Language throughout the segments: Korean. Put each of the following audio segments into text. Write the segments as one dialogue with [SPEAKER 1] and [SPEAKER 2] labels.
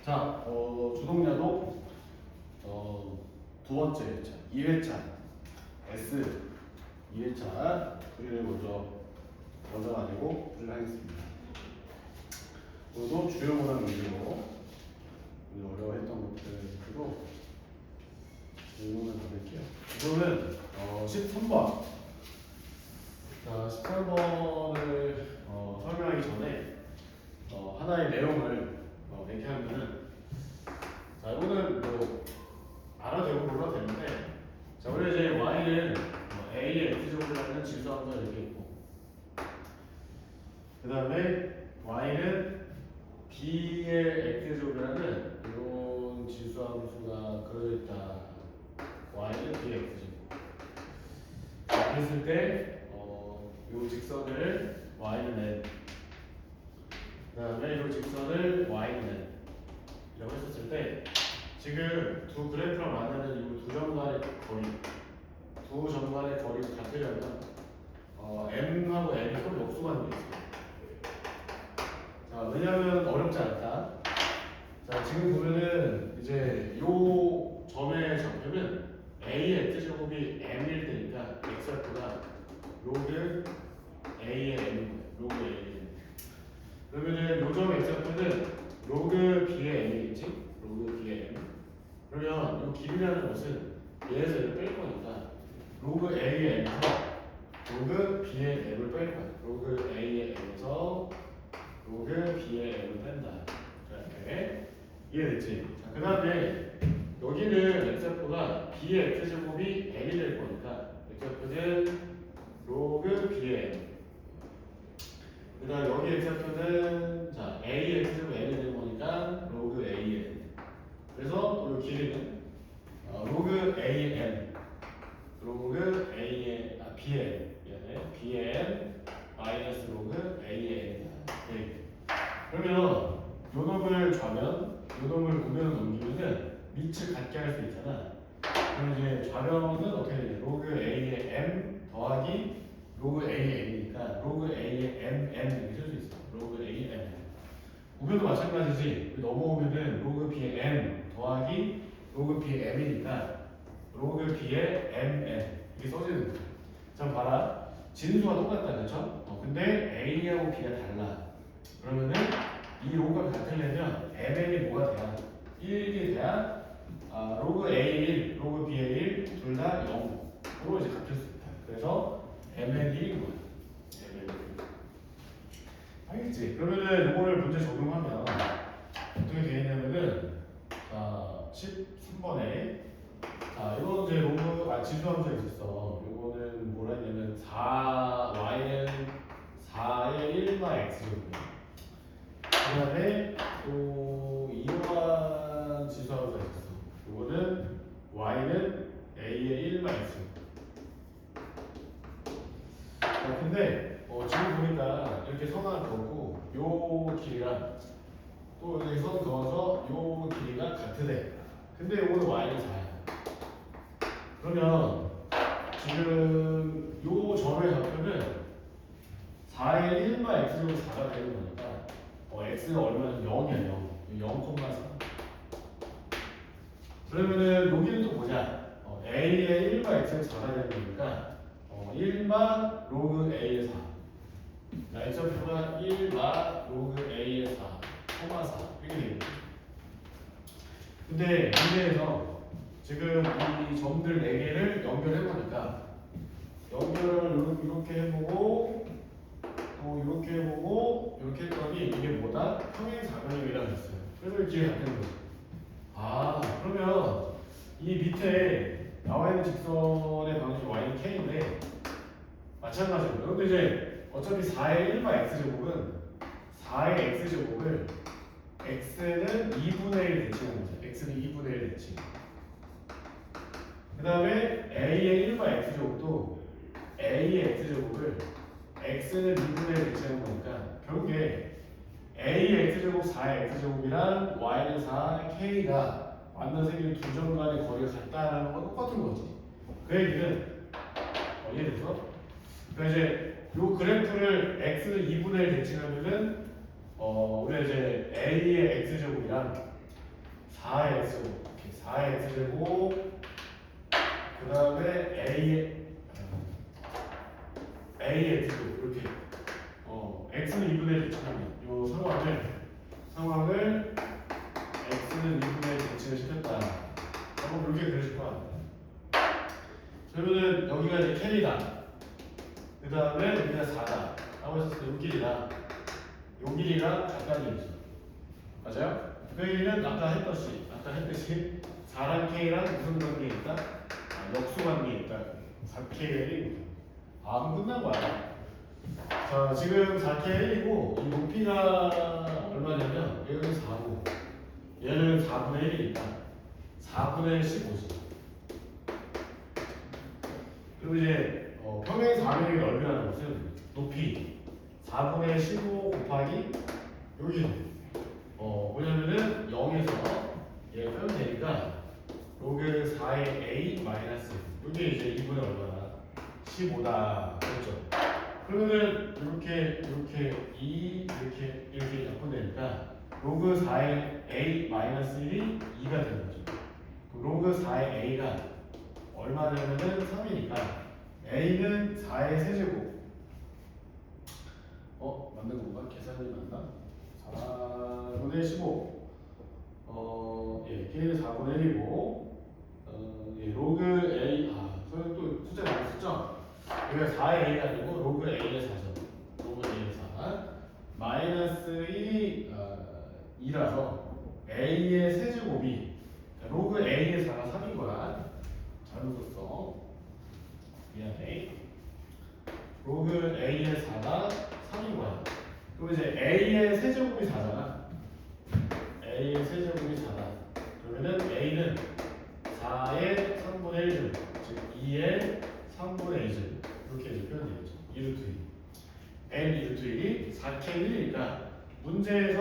[SPEAKER 1] 자, 주동야도 두 번째 회차, 2회차 S 2회차 풀이를 먼저 가지고 풀이를 하겠습니다. 오늘도 주요 문항 위주로 오늘 어려워했던 것들로 질문을 받을게요. 이거는 13번. 자, 13번을 설명하기 전에 하나의 내용을 얘기하면은, 자, 이거는 뭐 알아도 되고 몰라도 되는데, 자, 우리 이제 y는 a의 x제곱이라는 지수함수가 이렇게 있고, 그 다음에 y는 b의 x제곱이라는 이런 지수함수가 그려져 있다. y는 b의 x제곱. 자, 그랬을 때 이 직선을 y는 n, 그 다음에 이 직선을 y는 n 이라고 했었을 때, 지금 두 그래프랑 만나는 이 두 점 간의 거리가 같으려면 m하고 n이 서로 역수하는 게 있어요. 자, 왜냐하면 어렵지 않다. 자, 지금 보면은 이제 요 점의 좌표는 a의 x제곱이 m일 때니까 x좌표가 로그 a의 m인 거예요. 로그 a의 m. 그러면은 요 점의 x좌표는 로그 b의 m이겠지? 로그 b의 m. 그러면 이 길이라는 것은 얘에서 얘를 뺄 거니까 로그 a의 m에서 로그 b의 m을 뺄 거야. 로그 a의 m에서 로그 b의 m을 뺀다. 자, 이렇게 이해됐지? 자, 그 다음에 여기는 x좌표가 b의 x제곱이 n이 될 거니까 x좌표는 로그 b의 n. 그 다음 여기 x좌표는 자 a의 x제곱 n이 될 거니까 로그 a의 n. 그래서 이 길이는 로그 a의 n, 로그 a의 b의 n, b의 n 마이너스 로그 a의 n이다. 네. 그러면 요 놈을 좌면, 요 놈을 우변으로 넘기면은 밑을 같게 할 수 있잖아. 그럼 이제 좌변은 어떻게 되냐? 로그 a의 m 더하기 로그 a의 n이니까 로그 a의 m 이렇게 쓸 수 있어. 로그 a의 m. 우변도 마찬가지지. 넘어오면은 로그 b의 m 더하기 로그 b의 m이니까 로그 b의 mn 이렇게 써지는 거야. 자, 봐라. 진수가 똑같다, 그렇죠? 근데 a하고 b가 달라. 그러면은 이 로그가 같으려면 mn이 뭐가 돼야? 1이 돼야 로그 a의 1, 로그 b의 1 둘 다 0으로 이제 같을 수 있다. 그래서 mn이 1인 거야. mn이 1. 알겠지? 그러면은 이거를 문제 적용하면 어떻게 되냐면은, 자, 13번에 자, 이거는 이제 로그 지수함수가 있었어. 이거는 뭐라 했냐면 4y는 4의 1마 x제곱이야. 그 다음에 또 이러한 지수함수가 있었어. 이거는 y는 a의 1마 x제곱. 자, 근데 지금 보니까 이렇게 선 하나 그었고 요 길이랑 또 여기 선 그어서 요 길이가 같으대. 근데 요거는 y는 4야. 그러면 지금 요 점의 좌표는 4의 1마 x제곱 4가 되는 거니까 x가 얼마는 0이야. 0,4. 그러면은 여기는 또 뭐냐? a의 1마 x제곱 4가 되는 거니까 1마 로그 a의 4. 자, x좌표가 1마 로그 a의 4, 4 이렇게 되겠죠. 근데 문제에서 지금 이 점들 4개를 연결해보니까 연결을 이렇게 해보고 또 이렇게 해보고 이렇게 했더니 이게 뭐다? 평행사변형이라고 했어요. 그래서 이 길이 같은 거죠. 그러면 이 밑에 나와 있는 직선의 방식이 y는 k인데 마찬가지로 그런데 이제 어차피 4의 1마 x제곱은 4의 x제곱을 x는 2분의 1 대칭하는 거죠. x는 2분의 1 대칭. 그 다음에 a의 1마 x제곱도 a의 x제곱을 x는 2분의 1 대칭하는 거니까 결국에 a의 x제곱 4의 x제곱이랑 y는 4 k가 만나 생긴 두 점 간의 거리가 같다라는 건 똑같은 거지. 그 얘기는 이해됐어? 그러니까 이제 요 그래프를 x는 2분의 1 대칭하면은 우리가 이제 a의 x제곱이랑 4x 이렇게 4x 제곱 그 다음에 ax 이렇게 x는 2분의 1 대칭하면 이 상황을 x는 2분의 1 대칭을 시켰다. 한번 이렇게 그려줄 거야. 그러면은 여기가 이제 캐리다. 그 다음에 여기가 4다. 라고 했을 때 요 길이다. 요 길이가 같다는 얘기죠. 맞아요? 그 길이는 아까 했듯이 4랑 K랑 무슨 관계에 있다? 역수 관계에 있다. 4K가 1이고. 그럼 끝난 거야. 자, 지금 4K 1이고 이 높이가 얼마냐면 얘는 4고 얘는 4분의 1이니까 4분의 15지. 그리고 이제 평행 사면의 넓이라는 것은 높이 4분의 15 곱하기 여기 뭐냐면은 0에서 얘 빼면 되니까 로그 4의 a 마이너스 이게 이제 2분의 얼마나 15다 그렇죠. 그러면은 이렇게 2 이렇게 약분되니까 로그 4의 a 마이너스 1이 2가 되는 거죠. 로그 4의 a가 얼마냐면은 3이니까 a는 4의 세제곱 맞는 건가? 계산이 맞나? 4분의 15 K는 4분의 1이고 로그 A 선생님 또 숫자 많이 썼죠? 여기가 4의 A가 아니고 로그 A의 4죠. 로그 A의 4 마이너스 1이 2라서 A의 세제곱이 로그 A의 4가 3인 거야. 잘못 썼어. 미안해. 로그 A의 4가 3인 거야. 그럼 이제 A의 세제곱이 4잖아. A의 세제곱이 4다. 그러면은 A는 4의 3분의 1줄, 즉 2의 3분의 2줄 이렇게 이제 표현되겠죠. 2루트 2. N 2루트 1이 4K 1이니까 문제에서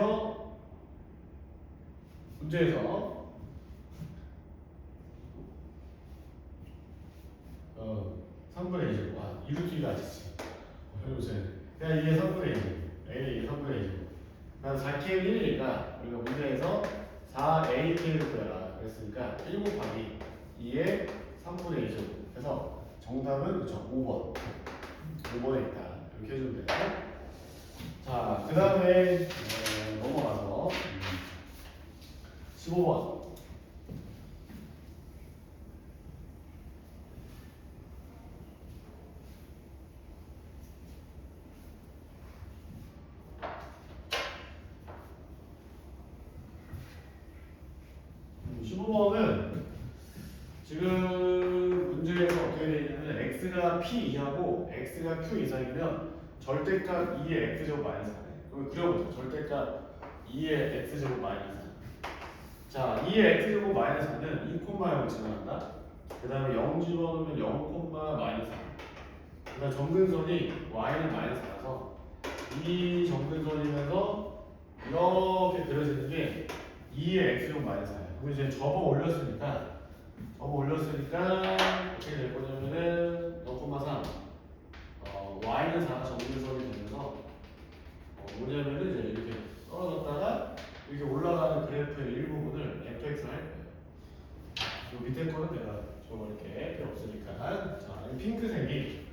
[SPEAKER 1] 3분의 2줄. 2루트 2가 아시지? 해보세요. 그냥 2의 3분의 2줄. A는 2의 3분의 2줄. 그럼 4K 1이니까 우리가 문제에서 4AK를 구해라 그랬으니까 1 곱하기 2의 3분의 2죠. 그래서 정답은 그쵸 5번에 있다. 이렇게 해주면 돼요. 자, 그 다음에 넘어가서 15번. 는 지금 문제에서 어떻게 되어 있냐면 x가 p 이하고 x가 q 이상이면 절대값 2의 x제곱 마이너스 4네. 그럼 그려보죠. 절대값 2의 x제곱 마이너스 4. 자, 2의 x제곱 마이너스 4는 2,0로 지나간다. 그 다음에 0 집어넣으면 0, 마이너스 4. 그 다음 점근선이 y는 마이너스 4라서 이 점근선이면서 이렇게 그려지는 게 2의 x제곱 마이너스 4. 그럼 이제 접어 올렸으니까 어떻게 될 거냐면은 0,3 y는 4가 정근선이 되면서 뭐냐면은 이제 이렇게 떨어졌다가 이렇게 올라가는 그래프의 일부분을 fx로 할 거예요. 요 밑에 거는 내가 줘버릴게. 필요 없으니까. 자, 이 핑크색이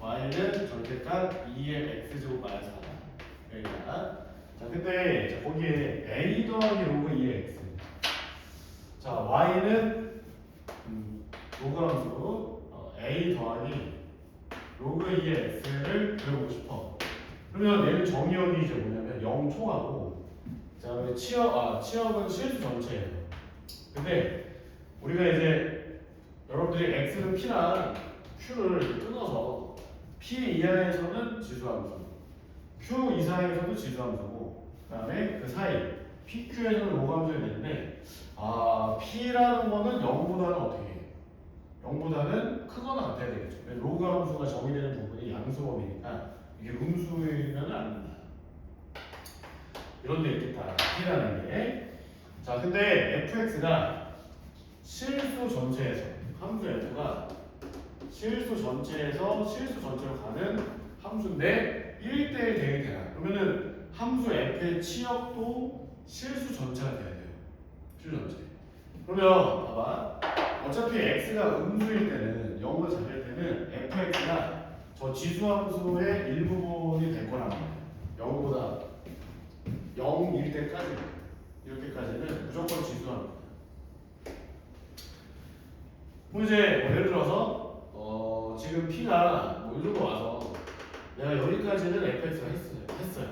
[SPEAKER 1] y는 절대값 2의 x제곱 마이너스 4다. 여기가. 자, 근데 거기에 a 더하기 로그 2의 x. 자, y는 로그 함수 a 더하기 로그 2의 x를 그려보고 싶어. 그러면 얘는 정의역이 이제 뭐냐면 0초하고 그다음에 치역은 실수 전체예요. 근데 우리가 이제 여러분들이 x는 p랑 q를 이렇게 끊어서 p 이하에서는 지수함수, q 이상에서도 지수함수고, 그다음에 그 사이 pq에서는 로그함수가 되는데 p라는 거는 0보다는 어떻게 해요? 0보다는 크거나 같아야 되겠죠. 로그 함수가 정의되는 부분이 양수범위니까 이게 음수이면 안 된다. 이런 데 있겠다. p라는 게. 자, 근데 fx가 실수 전체에서 함수 f가 실수 전체로 가는 함수인데 1대1 대응이 되나? 그러면은 함수 f의 치역도 실수 전체가 돼야 돼요. 필수 전체. 그러면 봐봐. 어차피 x가 음수일 때는 0보다 작을 때는 fx가 저 지수함수의 일부분이 될 거란 말이야. 0보다 0일 때까지 이렇게까지는 무조건 지수함수야. 그럼 이제 뭐 예를 들어서 지금 p가 뭐 이 정도 와서 내가 여기까지는 fx가 했어요.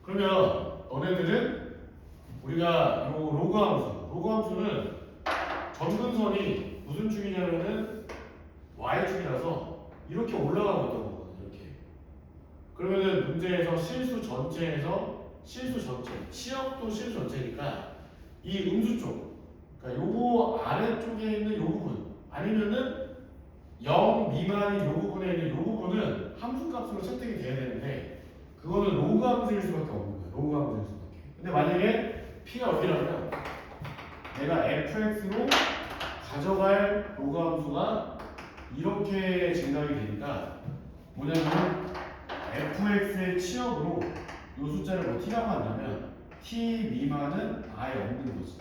[SPEAKER 1] 그러면 너네들은 우리가 요 로그 함수는 점근선이 무슨 축이냐면은 y축이라서 이렇게 올라가고 있던 거거든요. 이렇게. 그러면은 문제에서 실수 전체, 치역도 실수 전체니까 이 음수 쪽, 그러니까 요거 아래쪽에 있는 요 부분, 아니면은 0 미만인 요 부분에 있는 요 부분은 함수값으로 채택이 돼야 되는데 그거는 로그 함수일 수밖에 없는 거예요. 로그 함수일 수밖에. 근데 만약에 p가 어디라면 내가 fx로 가져갈 로그 함수가 이렇게 증가하게 되니까 뭐냐면 fx의 치역으로 이 숫자를 뭐 t라고 한다면 t 미만은 아예 없는 거지.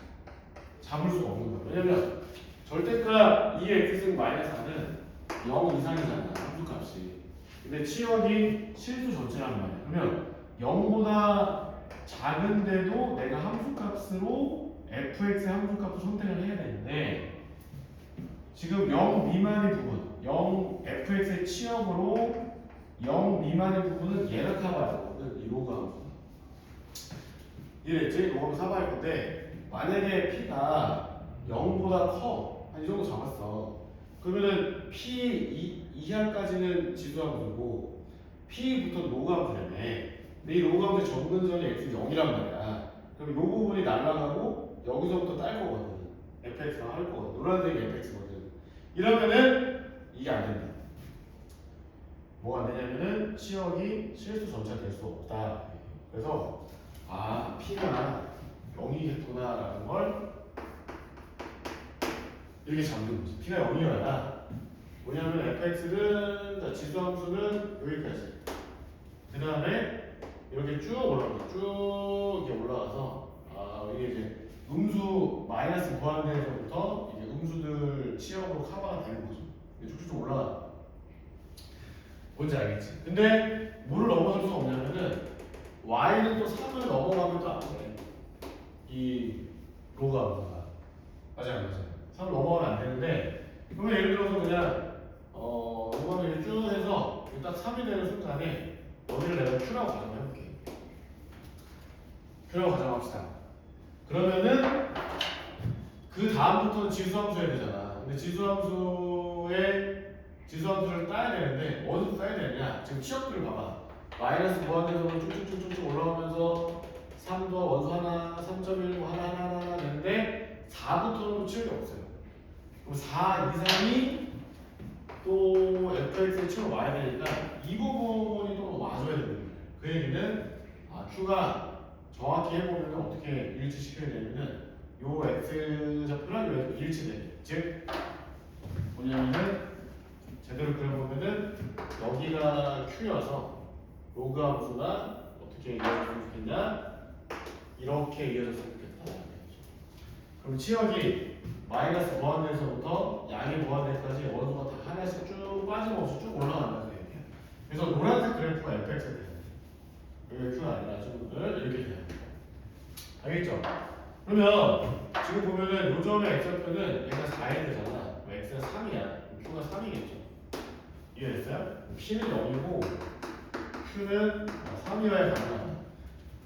[SPEAKER 1] 잡을 수가 없는 거야. 왜냐면 절대값 2x승 마이너스 4는 0 이상이잖아. 함수값이. 근데 치역이 실수 전체란 말이야. 그러면 0보다 작은데도 내가 함수값으로 fx의 함수값을 선택을 해야 되는데 지금 0 미만의 부분, 0 fx의 치역으로 0 미만의 부분은 얘가 커버할 거거든. 이 로그 함수. 이랬지? 로그 함수 커버할 건데 만약에 p가 0보다 커. 한 이 정도 잡았어. 그러면은 p 이하까지는 지수함수고 p부터 로그 함수라며. 근데 이 로그 함수의 점근선이 x 0이란 말이야. 그럼 이 부분이 날아가고 여기서부터 딸 거거든. fx가 할 거거든. 노란색이 fx거든. 이러면은 이게 안 된다. 뭐가 안 되냐면은 치역이 실수 전체가 될 수 없다. 그래서 아 p가 0이겠구나라는 걸 이렇게 잡는 거지. p가 0이어야 뭐냐면 fx는 지수함수는 여기까지. 그 다음에 이렇게 쭉 올라가. 쭉 이렇게 올라가서 이게 이제 음수 마이너스 무한대에서부터 이게 음수들 치역으로 커버가 되는 거죠. 쭉쭉 올라가. 뭔지 알겠지? 근데 뭐를 넘어설 수가 없냐면은 y는 또 3을 넘어가면 또 안 돼. 이 로그 함수가. 맞아요. 3을 넘어가면 안 되는데 그러면 예를 들어서 그냥 로그 함수 쭉 해서 딱 3이 되는 순간에 여기를 내가 q라고 가정해볼게. q라고 가정합시다. 그러면은 그 다음부터는 지수함수 해야 되잖아. 근데 지수함수를 따야 되는데 어디서 따야 되느냐? 지금 치역들을 봐봐. 마이너스 무한대에서 쭉쭉쭉쭉 올라오면서 3도 원수 하나, 3.1 하나 되는데 4부터는 치역이 없어요. 그럼 4 이상이 또 fx의 치역으로 와야 되니까 이 부분이 또 와줘야 되는 거예요. 그 얘기는 q가 정확히 해보면 어떻게 일치시켜야 되냐면 요 x좌표랑 요 일치돼. 즉 뭐냐면은 제대로 그려보면은 여기가 q여서 로그 함수가 어떻게 이어졌으면 좋겠냐? 이렇게 이어졌으면 좋겠다. 그럼 치역이 마이너스 무한대에서부터 양의 무한대까지 원소가 다 하나씩 쭉 빠짐없이 쭉 올라간다는 얘기예요. 그래서 노란색 그래프가 fx가 돼요. 여기 q가 아니라 친구들 이렇게 돼요. 알겠죠? 그러면 지금 보면은 요점의 x좌표는 얘가 4야 되잖아. x가 3이야. q가 3이겠죠. 이해됐어요? p는 0이고 q는 3이어야 가능하다.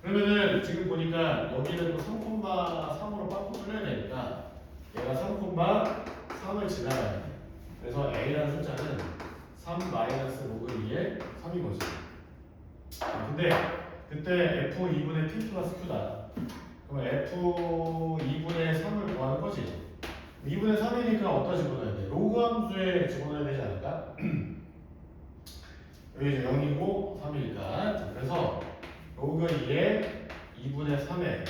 [SPEAKER 1] 그러면은 지금 보니까 여기는 또 3,3으로 빵꾸 뚫려야 되니까 얘가 3,3을 지나가야 돼. 그래서 a라는 숫자는 3 마이너스 로그 2의 3인 거지. 근데 그때 f2분의 p 플러스 q다. 그럼 f2분의 3을 구하는 거지. 2분의 3이니까 어디다 집어넣어야 돼? 로그 함수에 집어넣어야 되지 않을까? 여기 이제 0이고 3이니까. 그래서 로그 2의 2분의 3에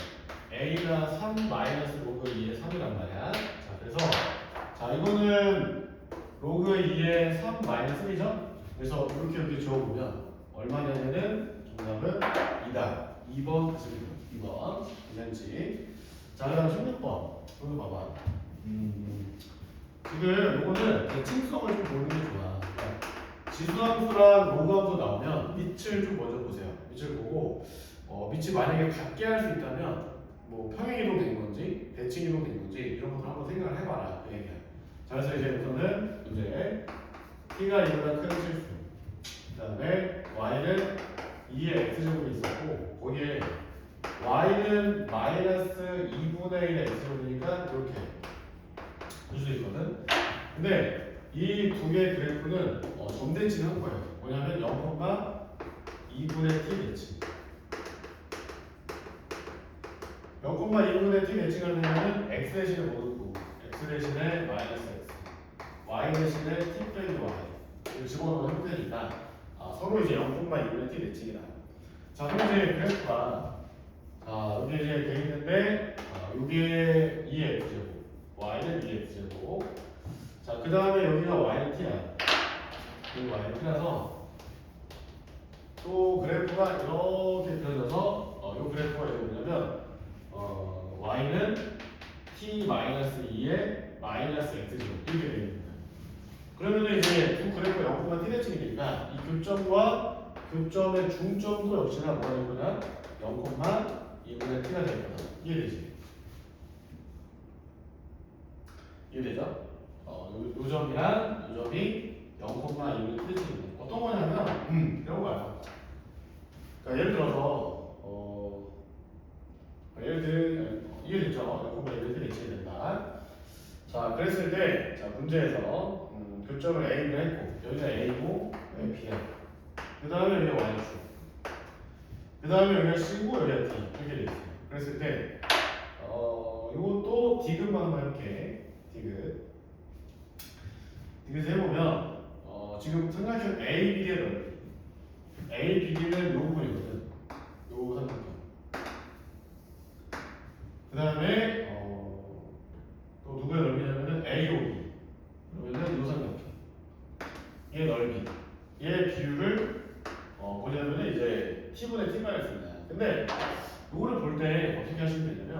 [SPEAKER 1] a가 3 마이너스 로그 2의 3이란 말이야. 자, 그래서 이거는 로그 2의 3 마이너스 1이죠? 그래서 이렇게 지워보면 얼마냐면은 정답은 2다. 2번 다시 2번 괜찮지? 자, 그다음 16번. 여기 봐봐. 지금 요거는 대칭성을 좀 보는 게 좋아. 그러니까 지수함수랑 로그함수 나오면 밑을 좀 먼저 보세요. 밑을 보고 밑이 만약에 같게 할 수 있다면 뭐 평행이동 된 건지 대칭이동 된 건지 이런 것들 한번 생각을 해봐라. 그 얘기야. 자, 그래서 이제 우선은 이제 t가 2보다 큰 실수. 그다음에 y는 2의 x제곱이 있었고 거기에 y는 마이너스 2분의 1의 x제곱이니까 이렇게 볼 수 있거든. 근데 이 두 개의 그래프는 점대칭 한 거예요. 뭐냐면 0,2분의 t 대칭. 0,2분의 t 대칭을 하면 x 대신에 뭐 넣고 x 대신에 마이너스 x, y 대신에 t 빼기 y 이걸 집어넣은 형태니까 서로 이제 0,2분의 t 대칭이다. 자, 그럼 이제 그래프가 여기 이제 돼 있는데 여기에 2x제곱, y는 2x제곱. 자, 그 다음에 여기가 y는 t야. 여기 y는 t라서 또 그래프가 이렇게 그려져서 이 그래프가 이제 뭐냐면 y는 t-2의 마이너스 x제곱 이렇게 되어 있습니다. 그러면 이제 두 그래프가 0,t 대칭이니까 이 교점과 교점의 중점도 역시나 뭐가 될 거냐? 0,2분의 t가 될 거다. 이해되지? 이해되죠? 요 점이랑 요 점이 0,2분의 t 대칭입니다. 어떤 거냐면 이런 거야. 그러니까 예를 들어서 이해됐죠? 0,2분의 t 대칭이 된다. 자, 그랬을 때 자, 문제에서 교점을 A로 했고 여기가 A고 여기 B야. 그 다음에 여기가 Y축. 그 다음에 여기가 C고 여기가 D 이렇게 돼 있어요. 그랬을 때 이것도 디귿만 한번 해볼게. 디귿 해보면 지금 삼각형 AB의 넓이 ABD는 요 부분이거든. 요 삼각형. 그 다음에 또 누구의 넓이냐면은 AOB. 그러면은 요 삼각형. 얘 넓이. 얘 비율을 보자면은 이제 t분의 t마이너스입니다. 근데 이거를 볼 때 어떻게 하시면 되냐면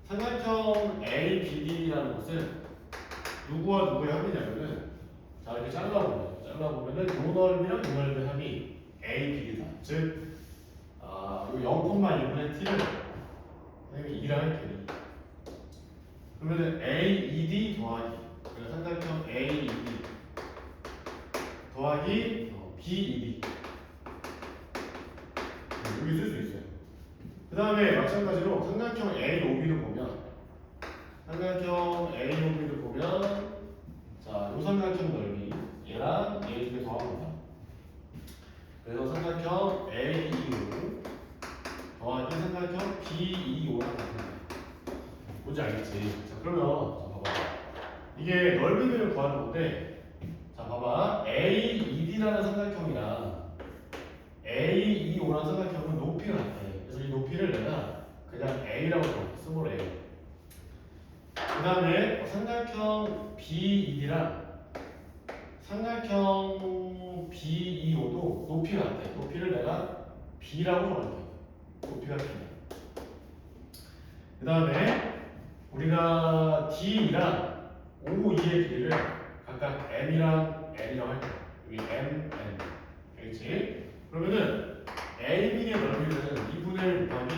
[SPEAKER 1] 삼각형 ABD라는 것은 누구와 누구의 합이냐면은 자, 이렇게 잘라보면은 요 넓이랑 요 넓이의 합이 ABD다. 즉 요 0,2분의 t를 선생님이 2랑 할게요. 그러면은 AED 더하기 그래서 삼각형 AED 더하기 BED 여기 쓸 수 있어요. 그 다음에 마찬가지로 삼각형 AOB를 보면 자, 요 삼각형 넓이 얘랑 얘 두 개 더합니다. 그래서 삼각형 AEO 더하기 삼각형 BEO랑 같은 거예요. 뭔지 알겠지? 자, 그러면 자, 봐봐. 이게 넓이를 구하는 건데 자, 봐봐. AED라는 삼각형이랑 AEO라는 삼각형은 높이가 같아. 그래서 이 높이를 내가 그냥 A라고 적을게. 스몰 A. 그 다음에 삼각형 BED랑 삼각형 BEO도 높이가 같아. 높이를 내가 B라고 적을게. 높이가 B야. 그 다음에 우리가 D랑 OE의 길이를 각각 M이랑 N이라고 할 거야. 여기 M, N. 알겠지? 그러면은 AB의 넓이는 2분의 1 곱하기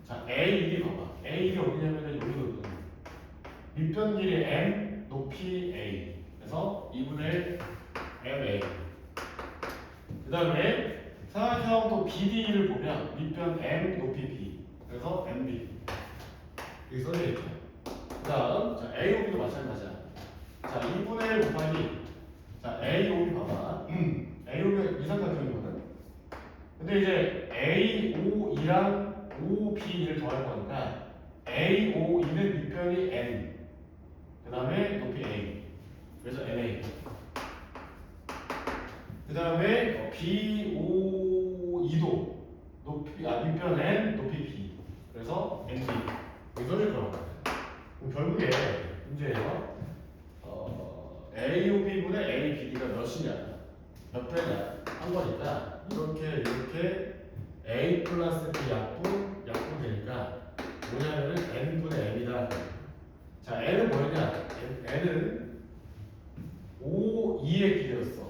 [SPEAKER 1] 자, AED 봐봐. AED 어디냐면은 여기거든. 밑변 길이 M, 높이 A. 그래서 2분의 1 MA. 그 다음에 삼각형 또 BD를 보면 밑변 M, 높이 B. 그래서 MB. 여기 써져있죠. 그 다음 자, AOB도 마찬가지야. 자, 2분의 1 곱하기 자, AOB 봐봐. AOB가 이 삼각형이거든. 근데 이제 AOE랑 OB를 더할 거니까 AOE는 밑변이 N 그 다음에 높이 A 그래서 NA 그 다음에 BOE도 밑변 N 높이 B 그래서 NB 이렇게 써질 거라고. 그럼 결국에 문제에서 AOB분의 ABD가 몇이냐 몇 배냐 한 거니까 이렇게 A 플러스 B 약분 되니까 뭐냐면은 n분의 m이다. 자, n은 뭐였냐? n은 5, 2의 길이였어.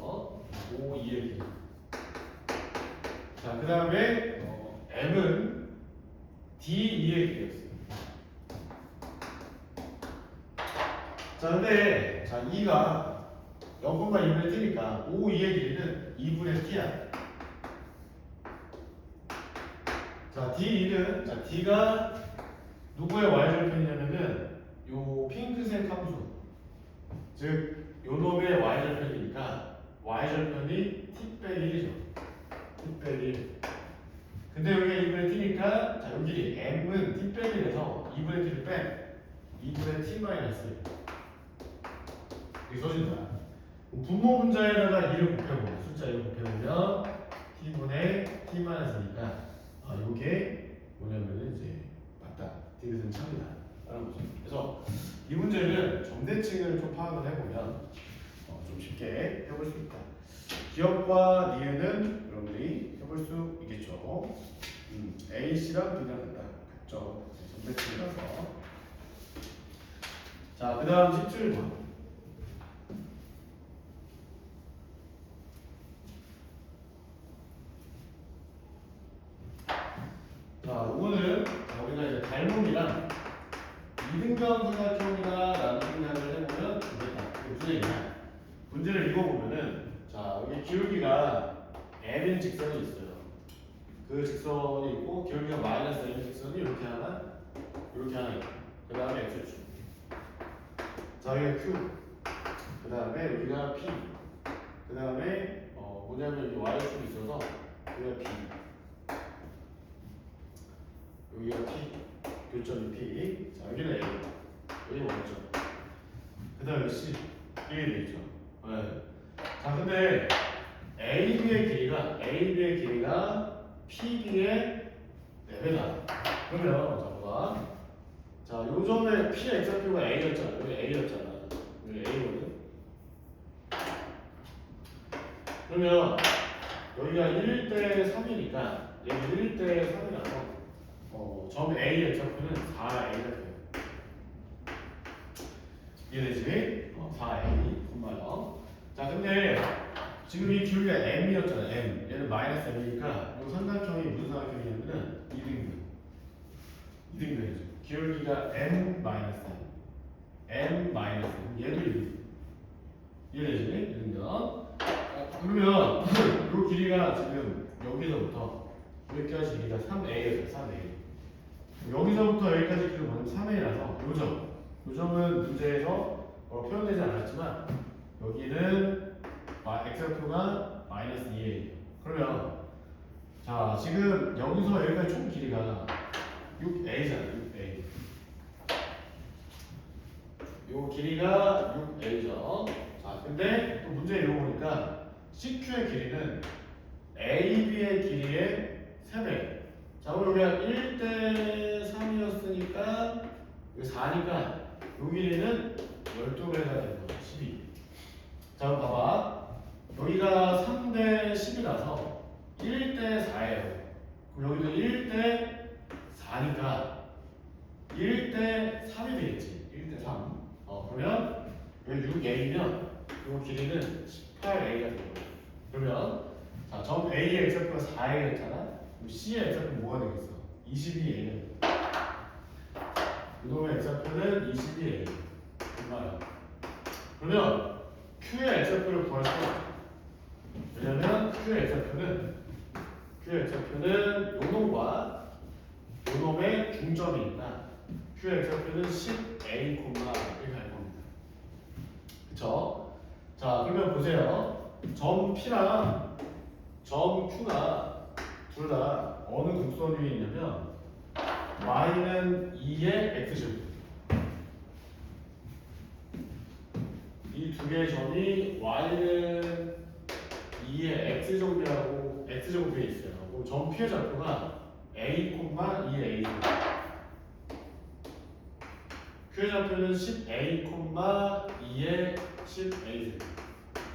[SPEAKER 1] 5, 2의 길이. 자, 그 다음에 m은 d2의 길이였어. 자, 근데 자 2가 0,2분의 t니까 5, 2의 길이는 2분의 t야. 자, d2는 자 d가 누구의 y절편이냐면은 요 핑크색 함수, 즉 요놈의 y절편이니까 y절편이 t 빼기 1이죠. t 빼기 1. 근데 여기가 2분의 t니까 자 여기 m은 t 빼기 1에서 2분의 t를 빼 2분의 t 마이너스 1 이렇게 써진다. 분모 분자에다가 2를 곱해보면 숫자 2를 곱해보면 t분의 t 마이너스니까 아 요게 뭐냐면은 이제 맞다. 디귿은 참이다. 라는 거죠. 그래서 이 문제는 점대칭을 좀 파악을 해보면 좀 쉽게 해볼 수 있다. 기억과 니은은 여러분들이 해볼 수 있겠죠. A씨랑 B랑 같죠. 점대칭이라서. 자, 그 다음 17번. 자, 오늘 우리가 이제 닮음이랑 이등변 삼각형이나 라는 생각을 해보면 되겠다. 이게 무슨 얘기냐? 문제를 읽어보면은 자 여기 기울기가 m인 직선이 있어요. 그 직선이 있고 기울기가 마이너스 m인 직선이 이렇게 하나 있고 그 다음에 x축. 자 여기가 q. 그 다음에 여기가 p. 그 다음에 뭐냐면 여기 y축이 있어서 여기가 p. 여기가 p. 교점이 p. 자 여기는 a. 여기 원점. 그 다음에 c. 이게 되죠. 네. 자 근데 AB의 길이가 PB의 4배다. 그러면 자 봐봐. 자 요점에 P의 x표가 A였잖아. 여기 A였잖아. 여기 A거든. 그러면 여기가 1대 3이니까 여기 1대 3이라서 점 A x표는 4A가 돼요. 이해되지? 4A 분말형. 자 근데 지금 이 기울기가 m이었잖아. m. 얘는 마이너스 m이니까 이 삼각형이 무슨 삼각형이냐면은 2등분이죠. 기울기가 m 마이너스 m 마이너스 얘도 2등분. 이해되지? 2등분. 그러면 이 길이가 지금 여기서부터 여기까지 길이가 3a였어요. 3a. 여기서부터 여기까지 길이가 뭐냐면 3a라서 요점은 문제에서 표현되지 않았지만 여기는 x표가 마이너스 2a. 그러면 자 지금 여기서 여기까지 총 길이가 6a잖아. 6a. 요 길이가 6a죠. 자 근데 또 문제 읽어보니까 CQ의 길이는 AB의 길이의 3배. 자 그럼 여기가 1대 3이었으니까 여기 4니까 요 길이는 12배가 되는 거야. 12. 자 그럼 봐봐. 여기가 3대 10이라서 1대 4예요. 그럼 여기도 1대 4니까 1대 3이 되겠지. 1대 3. 그러면 여기 6a면 이 길이는 18a가 되는 거예요. 그러면 자, 점 A의 x표가 4a였잖아. 그럼 C의 x표는 뭐가 되겠어? 22a가 이놈의 x표는 22a. 얼마야? 그러면 Q의 x표를 구할 수 없어. 왜냐면 Q의 x표는 요놈과 요놈의 중점이니까 Q의 x표는 10a, 이렇게 할 겁니다. 그쵸? 자, 그러면 보세요. 점 P랑 점 Q가 둘 다 어느 곡선 위에 있냐면 y는 2의 x제곱. 이 두 개의 점이 y는 2의 x제곱에 있어요. 그럼 점 P의 좌표가 a, 2의 a. Q의 좌표는 10a, 2의 10a.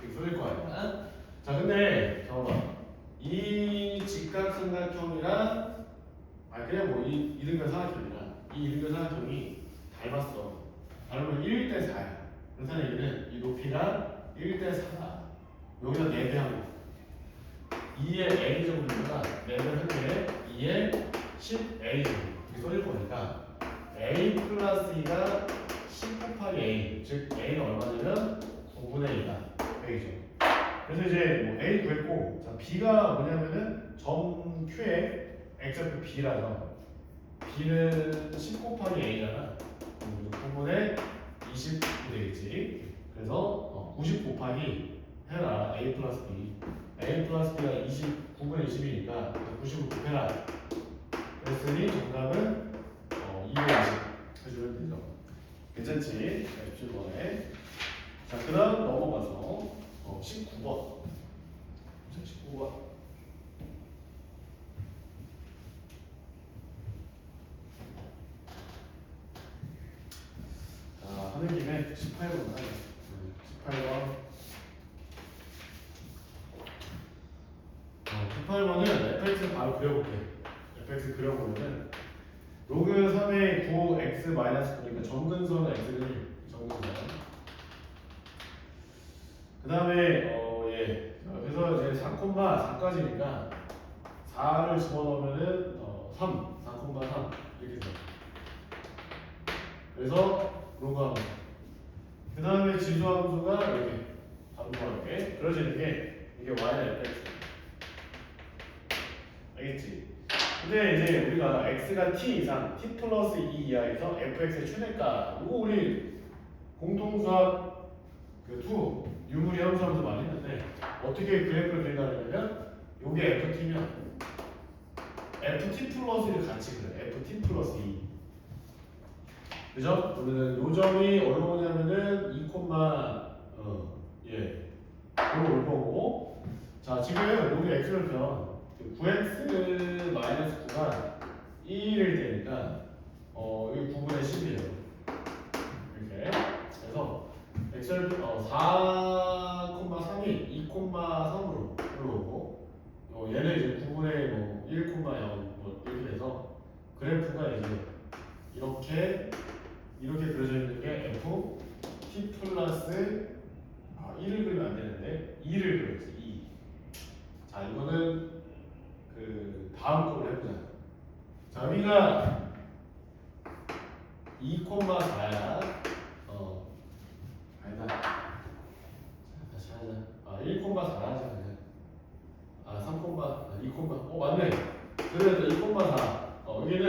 [SPEAKER 1] 이렇게 써질 거 아니야? 자, 근데 잠깐만. 이 직각삼각형이랑 그냥 뭐 이등변 삼각형이랑 이 이등변 삼각형이 닮았어. 닮으면 1대 4야. 그렇다는 얘기는 이 높이가 1대 4다. 여기다 4배 한 거. 2의 a 제곱이니까 4배 한 개에 2의 10a 제곱 이렇게 써질 거니까 a 플러스 2가 10 곱하기 a, 즉 a는 얼마냐면 9분의 1다. a죠. 그래서 이제 뭐 a 구했고, 자 b가 뭐냐면은 점 q에 x좌표 b라서 b는 10 곱하기 a잖아. 9분의 20이 되겠지. 그래서 90 곱하기 해라 a 플러스 b. a 플러스 b가 9분의 20이니까 90을 곱해라. 그랬으니 정답은 220 해주면 되죠. 괜찮지? 17번에. 자, 그 다음 넘어가서 19번. 자, 19번. 자, 하는 김에 18번 하자. 18번. 18번은 fx를 바로 그려볼게. fx 그려보면은 로그 3의 9x 마이너스 9니까 점근선 x를 점근선. 그 다음에 예. 그래서 이제 4,4까지니까 4를 집어넣으면은 3, 4,3 이렇게 돼요. 그래서 로그 함수. 그 다음에 지수함수가 이렇게 함수할게. 그려지는 게 이게 y는 fx. 알겠지? 근데 이제 우리가 x가 t 이상, t 플러스 2 이하에서 fx의 최대가, 이거 우리 공통수학 그2 유무리 함수하면서 많이 했는데 어떻게 그래프를 그린다면 요게 ft면 ft 플러스를 같이 그려. ft 플러스 2. 그죠? 그러면은 요 점이 어디로 오냐면은 2, 예, 여기로 올 거고. 자, 지금 여기 x를 펴 9x 마이너스 9가 1일 때니까 여기 9분의 10이에요. 이렇게. 그래서 x를 4,3이 2,3으로 올라오고 얘는 이제 9분의 1,0 뭐 이렇게 돼서 그래프가 이제 이렇게 그려져 있는 게 f t 플러스 1을 그리면 안 되는데 2를 그려야지. 2. 자, 이거는 그 다음 거를 해보자. 자, 여기가 2,4야. 아니다. 자, 다시 하자. 1,4라 하자 그냥. 2, 맞네. 그래도 2,4. 여기는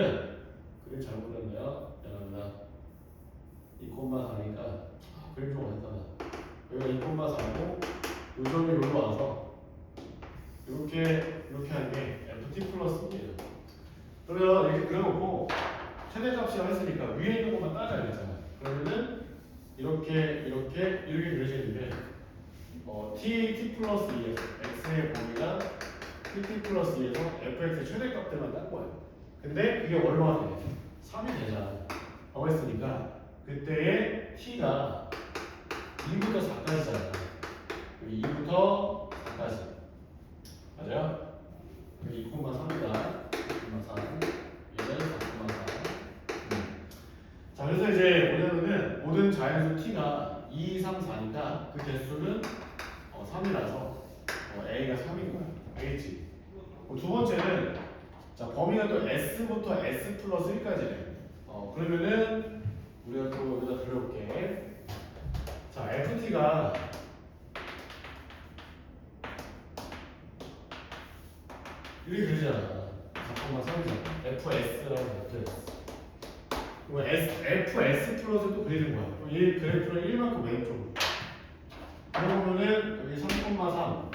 [SPEAKER 1] 그림 잘못 그렸네요. 여러분들. 2,4니까 그림 좀 어렵다. 여기가 2,4고 요 점이 여기로 와서 이렇게 하는 게 ft 플러스 2예요. 그러면 이렇게 그려놓고 최대값이라고 했으니까 위에 있는 것만 따져야 되잖아. 그러면은 이렇게 그려지는데 t 플러스 2에서 x의 범위가 t 플러스 2에서 fx의 최대값들만 딴 거예요. 근데 그게 얼마가 돼? 3이 되잖아. 라고 했으니까 그때의 t가 2부터 4까지잖아. 여기 2부터 4까지. 맞아요? 여기 2,3이다. 2,3. 얘는 4,4. 자, 그래서 이제 뭐냐면은 모든 자연수 t가 2, 3, 4니까 그 개수는 3이라서 a가 3인 거야. 알겠지? 두 번째는 자, 범위가 또 s부터 s 플러스 1까지래. 그러면은 우리가 또 여기다 그려볼게. 자, ft가 이렇게 그리잖아. 4,3이잖아. fs라고 fs. 그럼 fs 플러스 또 그리는 거야. 그럼 이 그래프를 1만큼 왼쪽으로. 그러면은 여기 3,3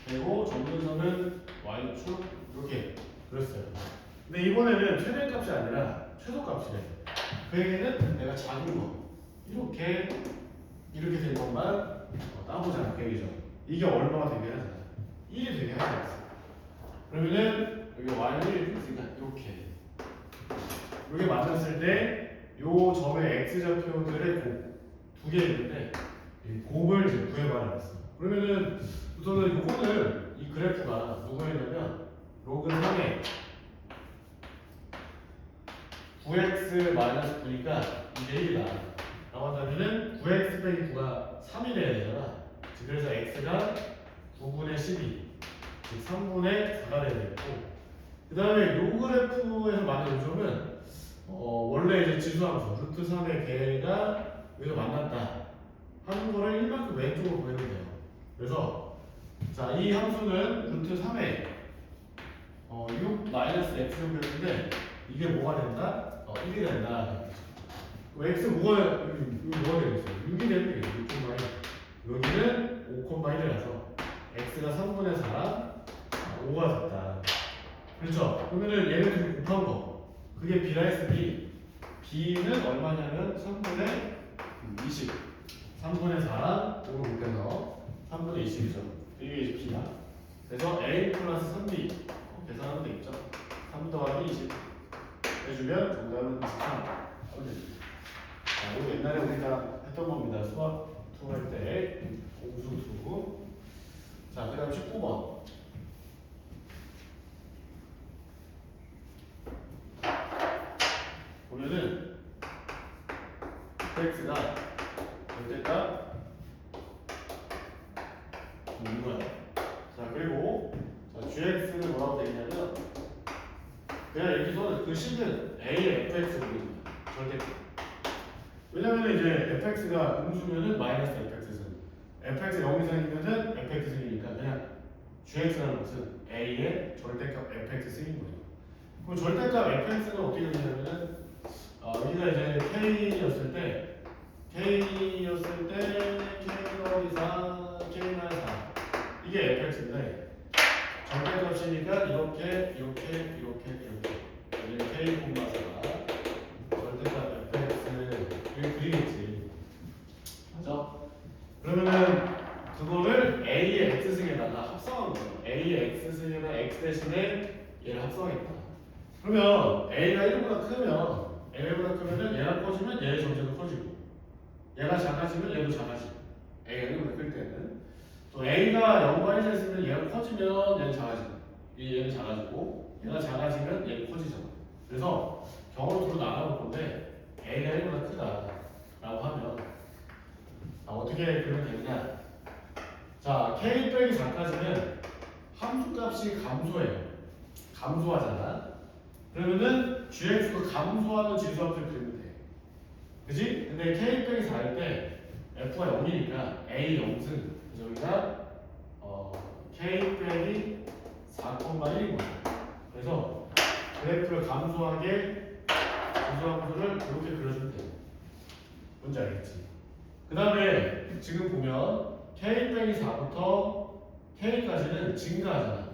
[SPEAKER 1] 그리고 점근선은 y축 이렇게 그렸어요. 근데 이번에는 최대값이 아니라 최소값이래. 그 얘기는 내가 작은 거 이렇게 된 것만 따보자. 그 얘기죠. 이게 얼마가 되게 하잖아. 1이 되게 하지 않았어. 그러면은 여기 y는 1이 있으니까 이렇게 만났을 때 요 점의 x좌표들의 곱 두 개 있는데 이 곱을 이제 구해봐라 했어. 그러면은 우선은 요거는 이 그래프가 누구였냐면 로그 3의 9x 마이너스 9니까 이게 1이다 라고 한다면은 9x 빼기 9가 3이 돼야 되잖아. 그래서 x가 9분의 12 즉 3분의 4가 돼야 되고, 그 다음에 요 그래프에서 만든 요점은 원래 이제 지수함수 루트 3의 개가 여기서 만났다 하는 거를 1만큼 왼쪽으로 보내면 돼요. 그래서 자, 이 함수는 루트 3의 6 마이너스 x로 그렸는데 이게 뭐가 된다? 1이 된다. x 뭐가 되겠어요? 6이 되면 되겠죠. 6, 여기는 5,1이라서 x가 3분의 4랑 5가 됐다. 그렇죠? 그러면은 얘를 둘이 곱한 거 그게 b라 했으니 b는 얼마냐면 3분의 20 3분의 4랑 5를 곱해서 3분의 20이죠. 이게 이제 b다. 그래서 a 플러스 3b 계산하면 되겠죠. 3 더하기 20 해주면 정답은 23 하면 됩니다. 자, 이거 옛날에 우리가 했던 겁니다. 수학 투 할 때 공수 투. 자, 그 다음 19번. 보면은 x가 절대값 이거야. 자, 그리고 자, gx는 뭐라고 되냐면 그냥 여기서 그 식은 a fx로 됩니다. 절대값. 왜냐면 이제 fx가 음수면은 마이너스 fx승, fx 0 이상이면은 fx승이니까 그냥 gx라는 것은 a의 절대값 fx승인 거예요. 그럼 절대값 fx는 어떻게 되냐면은 여기가 이제 k였을 때 k0 이상 k-4 이게 fx인데 절대값이니까 이렇게 k, 4가 절대값 fx 이렇게 그리겠지. 맞죠? 그러면은 그거를 a의 x승에다가 합성한 거예요. a의 x승에다 x 대신에 얘를 합성하겠다. 그러면 a가 1보다 크면은 얘가 커지면 얘의 전체도 커지고 얘가 작아지면 얘도 작아지고 a가 1보다 클 때는 또 a가 0과 1에 있으면 얘가 커지면 얘는 작아지고 얘는 작아지고 얘가 작아지면 얘는 커지잖아. 그래서 경우로 둘로 나눠볼 건데 a가 1보다 크다라고 하면 어떻게 그리면 되느냐. 자, k 빼기 4까지는 함수값이 감소하잖아. 그러면은 gx도 감소하는 지수함수를 그리면 돼. 그지? 근데 k 빼기 4일 때 f가 0이니까 a 0승 여기가 k 빼기 4,1인 거죠. 그래서 그래프를 감소하게 지수함수를 이렇게 그려주면 돼요. 뭔지 알겠지? 그 다음에 지금 보면 k 빼기 4부터 k까지는 증가하잖아.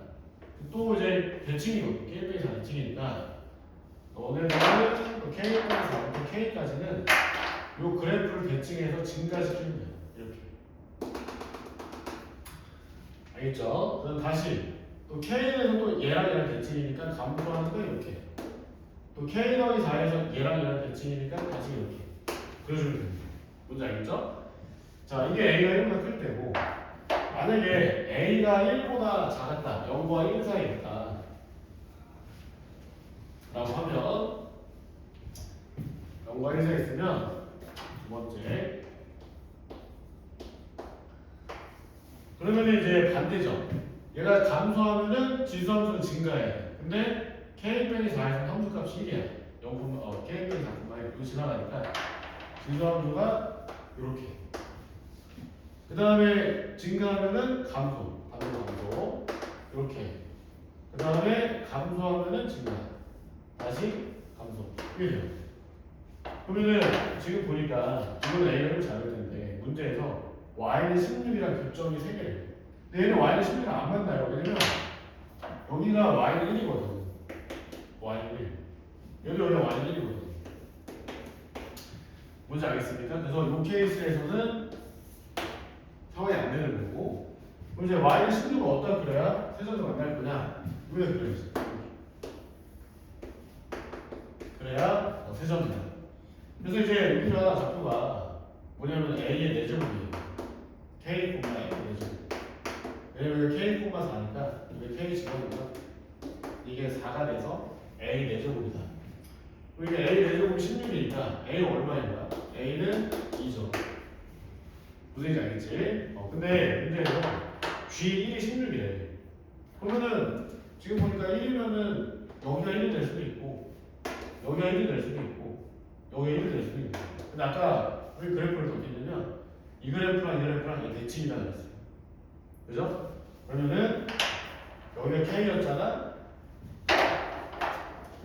[SPEAKER 1] 또 이제 대칭이거든. k 빼기 4 대칭이니까 너네들은 k 빼기 4부터 k까지는 요 그래프를 대칭해서 증가시키면 돼요. 이렇게. 알겠죠? 그럼 다시 또 k에서 또 얘랑 대칭이니까 감소하는 거 이렇게. 또 k 더하기 4에서 얘랑 대칭이니까 다시 이렇게 그려주면 됩니다. 뭔지 알겠죠? 자, 이게 a가 1보다 클 때고 만약에 a가 1보다 작았다, 0과 1 사이에 있다 라고 하면 0과 1 사이에 있으면 두 번째 그러면 이제 반대죠. 얘가 감소하면은 지수함수는 증가해야 돼. 근데 k 빼기 4에서 함수값이 1이야. k 빼기 4,1 이거 지나가니까 지수함수가 이렇게. 그 다음에 증가하면은 감소, 감소 이렇게. 그 다음에 감소하면은 증가, 다시 감소. 이게 돼요. 그러면은 지금 보니까 이거는 A를 잘 볼 텐데 문제에서 Y는 16이랑 교점이 3개래요. 근데 얘는 Y는 16이랑 안 만나요. 왜냐면 여기가 Y는 1이거든. Y는 1. 여기 Y는 1이거든. 뭔지 알겠습니까? 그래서 이 케이스에서는 상황이 안 되는 거고, 그럼 이제 Y는 16을 어디다 그려야 세점을 만날 거냐? 여기다 그려야지. 그래야 세점이다. 그래서 이제 여기가 좌표가 뭐냐면 A의 4제곱이에요. K, A의 4제곱. 왜냐면 여기 K, 4니까 여기 K 집어넣으면 이게 4가 돼서 A 4제곱이다. 이게 A 대제곱 16이니까 A 얼마인 거야? A는 2죠. 무슨 얘기인지 알겠지? 근데 문제에서 G1이 16이래. 그러면은 지금 보니까 1이면은 여기가 1이 될 수도 있고 여기가 1이 될 수도 있고 여기가 1이 될 수도 있고. 근데 아까 우리 그래프를 어떻게 했냐면 이 그래프랑 이 그래프랑 이 대칭이다 그랬어요. 그죠? 그러면은 여기가 K였잖아.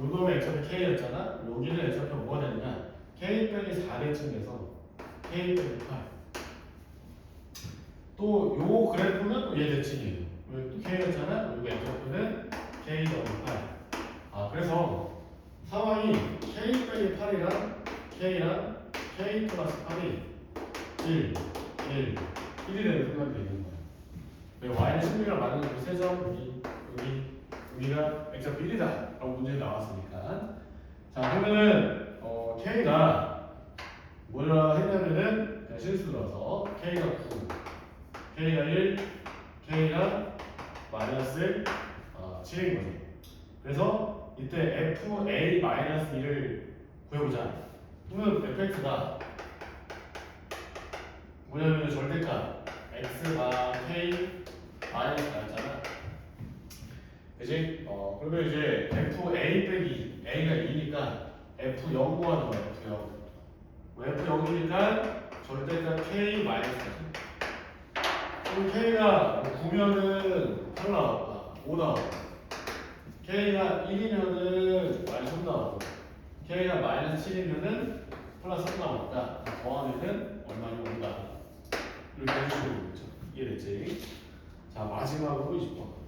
[SPEAKER 1] 요 놈의 x좌표 K였잖아. 여기는 x좌표 뭐가 되느냐? K 빼기 4대칭 돼서 K 빼기 8. 또 요 그래프는 또 얘 대칭이에요. 여기 또 K였잖아. 여기 x좌표는 K 더하기 8. 그래서 상황이 K 빼기 8이랑 K랑 K 플러스 8이 1, 1이 되는 순간이 되는 거예요. y는 16이랑 맞는 그 세 점 여기가 x좌표 1이다 라고 문제에 나왔으니까. 자, 그러면은 K가 뭐라 했냐면은 그냥 실수 넣어서 K가 9, K가 1, K가 마이너스 7인 거죠. 그래서 이때 FA-1을 구해보자. 그러면 fx가 뭐냐면 절대값 x가 K 마이너스 나였잖아. 그지? 그러면 이제 FA 빼기 A가 2니까 F0 구하는 거야. F0. F0이니까 절대값 K 마이너스 그럼 K가 9면은 8 나왔다. 5 나왔다. K가 1이면은 마이너스 3 나왔고 K가 마이너스 7이면은 플러스 3 나왔다. 더하면은 얼마냐 5다. 이렇게 해주시면 되겠죠. 이해됐지? 자, 마지막으로 20번.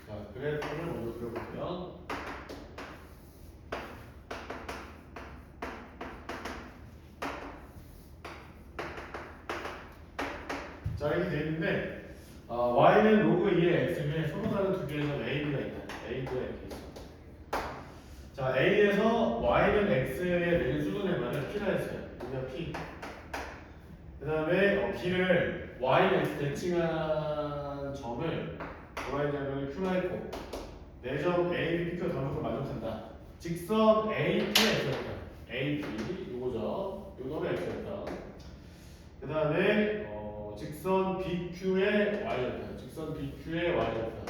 [SPEAKER 1] 자, 그래프를 먼저 그려볼게요. 자, 이렇게 되어 있는데 y는 로그 2의 x에 서로 다른 두 개에서 a, b가 있다. a, b가 이렇게 있어. 자, a에서 y는 x에 내린 수준의 말을 p라 했어요. 여기가 p. 그 다음에 b를 y는 x 대칭한 점을 뭐라 했냐면 q라 했고 4점 a, b, p가 단독으로 만족한다. 직선 a, p가 x였다. a, p 요거죠. 요 놈의 x였다. 그 다음에 직선 BQ의 Y절편. 직선 BQ의 Y절편.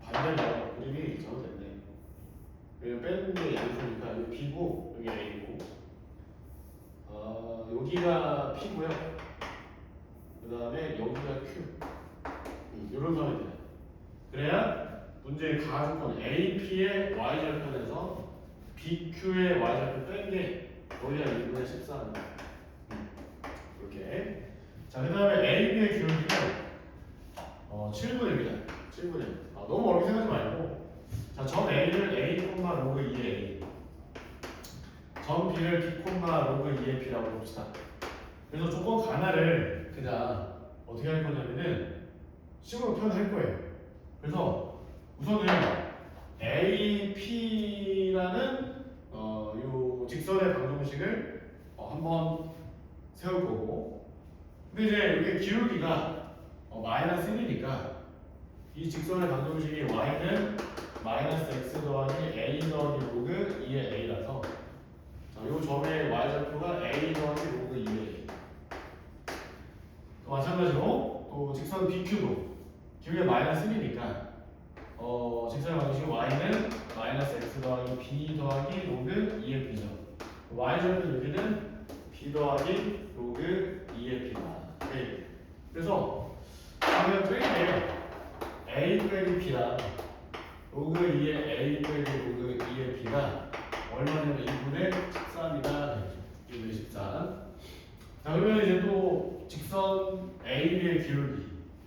[SPEAKER 1] 반대네요. 그림이 잘못됐네. 여기 빼는 게 양수니까 여기 B고 여기 A고. 여기가 P고요. 그 다음에 여기가 Q. 이런 상황이 돼요. 그래야 문제의 가주권 AP의 Y절편에서 BQ의 Y절편 뺀 게 여기가 2분의 14입니다. 이렇게. 자, 그 다음에 AB의 기울기는 7분의입니다. 7분의. 너무 어렵게 생각하지 말고. 자, 점 A를 A, 로그 2의 A. 점 B를 B, 로그 2의 B라고 봅시다. 그래서 조건 가나를 그냥 어떻게 할 거냐면은 식으로 표현할 거예요. 그래서 우선은 AP라는 요 직선의 방정식을 한번 세울 거고, 근데 이제 이게 기울기가 마이너스 1이니까 이 직선의 방정식이 y는 마이너스 x 더하기 a 더하기 로그 2의 a라서 이 점의 y좌표가 a 더하기 로그 2의 a. 또 마찬가지로 또 직선 BQ도 기울기가 마이너스 1이니까 직선의 방정식이 y는 마이너스 x 더하기 b 더하기 로그 2의 b죠. y좌표 여기는 b 더하기 로그 2의 b다. 네. 그래서 그러면 빼기에 a 빼기 b랑 로그 2의 a 빼기 로그 2의 b가 얼마냐면 2분의 13이다. 2분의 13. 자, 그러면 이제 또 직선 AB의 기울기,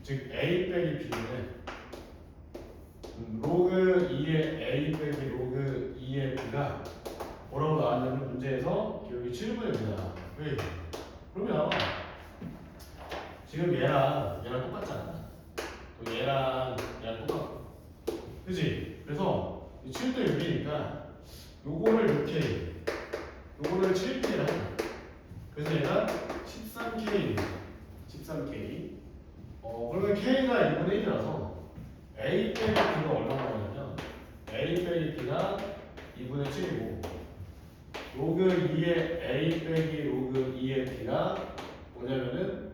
[SPEAKER 1] 즉 A 빼기 B는 로그 2의 A 빼기 로그 2의 B가 뭐라고 나왔냐면 문제에서 기울기 7분의 1이다. 왜? 그러면 지금 얘랑 똑같잖아. 또 얘랑 똑같고. 그지? 그래서 7도 6이니까 요거를 6K, 요거를 7K를 하자. 그래서 얘가 13K입니다. 13K. 그러면 K가 2분의 1이라서 A 빼기 B가 얼마나 나오냐면 A 빼기 B가 2분의 7이고 로그 2의 A 빼기 로그 2의 B가 뭐냐면은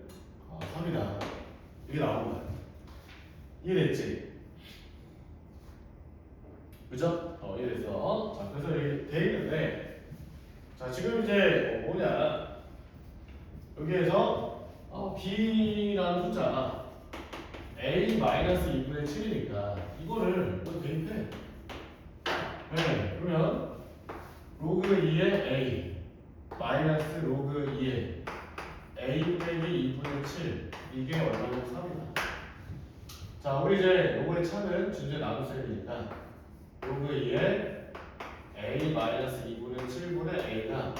[SPEAKER 1] 3이다. 이게 나온 거야. 이해됐지? 그죠? 이해됐어. 자, 그래서 여기 돼 있는데, 자, 지금 이제 뭐냐. 여기에서 B라는 숫자 A-2분의 7이니까 이거를 뭐 대입해. 네, 그러면 로그 2의 A 마이너스 로그 2의 A 빼기 2분의 7 이게 얼마냐면 3이다. 자, 우리 이제 요거의 차는 준수에 나눴어야 되니까 로그 2의 A 마이너스 2분의 7분의 A가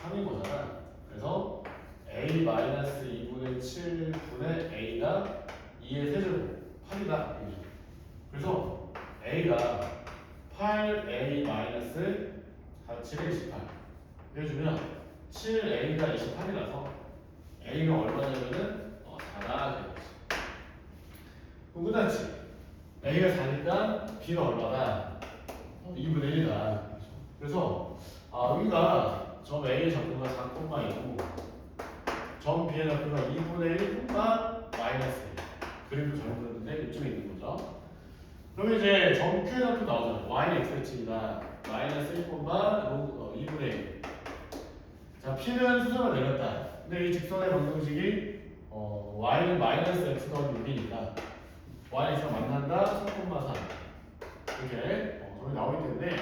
[SPEAKER 1] 3인 거잖아. 그래서 A 마이너스 2분의 7분의 A가 2의 세제곱 8이다. 그래서 A가 8A 마이너스 7의 28 해주면 7A가 28이라서 A가 얼마냐면은 4다 되겠지. 그럼 끝났지? A가 4니까 B가 얼마다? 2분의 1이다. 그래서 여기가 점 A의 좌표가 4,2고 점 B의 좌표가 2분의 1, 마이너스 1. 그림도 잘못 그렸는데 이쪽에 있는 거죠. 그러면 이제 점 Q의 좌표 나오잖아요. Y는 X배치니까 마이너스 1, 로그 2분의 1. 자, P는 수선을 내렸다. 근데 이 직선의 방정식이 Y는 마이너스 X 더하기 6이니까 Y는 X가 만난다 3,3 이렇게 저기 나오기 때문에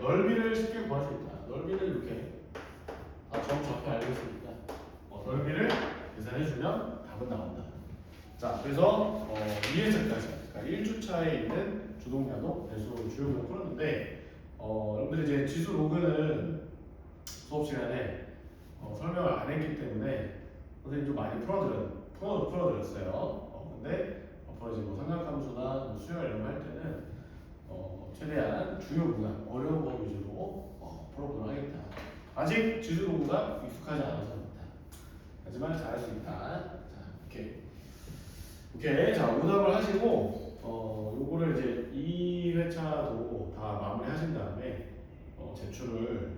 [SPEAKER 1] 넓이를 쉽게 구할 수 있다. 넓이를 이렇게 점 좌표 알고 있으니까 넓이를 계산해주면 답은 나온다. 자, 그래서 2회차까지 그러니까 1주차에 있는 주동량도 배수 주요분을 풀었는데 여러분들이 이제 지수 로그는 수업 시간에 설명을 안 했기 때문에 선생님 좀 많이 풀어드렸어요. 근데 앞으로 이제 뭐 삼각함수나 뭐 수열 이런 거 할 때는 최대한 주요 구간 어려운 거 위주로 풀어보도록 하겠다. 아직 지수 로그가 익숙하지 않아서 그렇다. 하지만 잘할 수 있다. 자, 오케이. 자, 오답을 하시고 요거를 이제 2회차도 다 마무리하신 다음에 제출을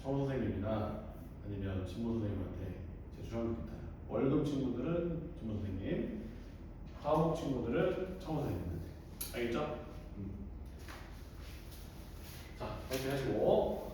[SPEAKER 1] 청우 선생님이나 아니면 진모 선생님한테 제출하면 됩니다. 월급 친구들은 진모 선생님, 화목 친구들은 청우 선생님한테. 알겠죠? 자, 이렇게 하시고